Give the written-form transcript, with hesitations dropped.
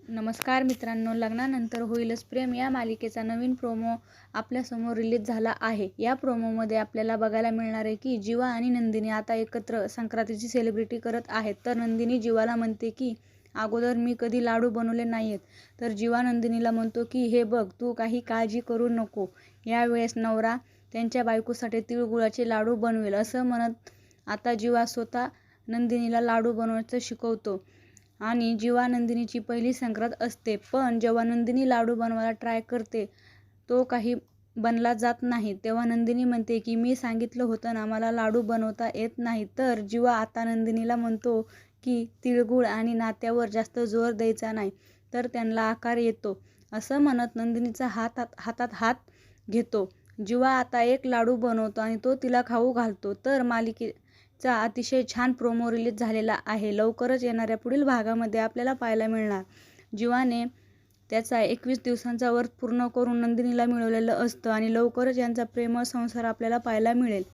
नमस्कार मित्रांनो, लग्नानंतर होईलच प्रेम या मालिकेचा नवीन प्रोमो आपल्यासमोर रिलीज झाला आहे. या प्रोमोमध्ये आपल्याला बघायला मिळणार आहे की जीवा आणि नंदिनी आता एकत्र संक्रांतीची सेलिब्रिटी करत आहेत. तर नंदिनी जीवाला म्हणते की अगोदर मी कधी लाडू बनवले नाहीत. तर जीवा नंदिनीला म्हणतो की हे बघ, तू काही काळजी करू नको, यावेळेस नवरा त्यांच्या बायकोसाठी तिळगुळाचे लाडू बनवेल. असं म्हणत आता जीवा स्वतः नंदिनीला लाडू बनवायचं शिकवतो. आणि जीवा नंदिनीची पहिली संक्रांत असते. पण जेव्हा नंदिनी लाडू बनवायला ट्राय करते, तो काही बनला जात नाही. तेव्हा नंदिनी म्हणते की मी सांगितलं होतं ना, मला लाडू बनवता येत नाही. तर जीवा आता नंदिनीला म्हणतो की तिळगुळ आणि नात्यावर जास्त जोर द्यायचा नाही, तर त्यांना आकार येतो. असं म्हणत नंदिनीचा हातात हात घेतो. जीवा आता एक लाडू बनवतो आणि तो तिला खाऊ घालतो. तर मालिकेचा अतिशय छान प्रोमो रिलीज झालेला आहे. लवकरच येणाऱ्या पुढील भागामध्ये आपल्याला पाहायला मिळणार जीवाने त्याचा 21 दिवसांचा व्रत पूर्ण करून नंदिनीला मिळवलेलं असतं आणि लवकरच यांचा प्रेमळ संसार आपल्याला पाहायला मिळेल.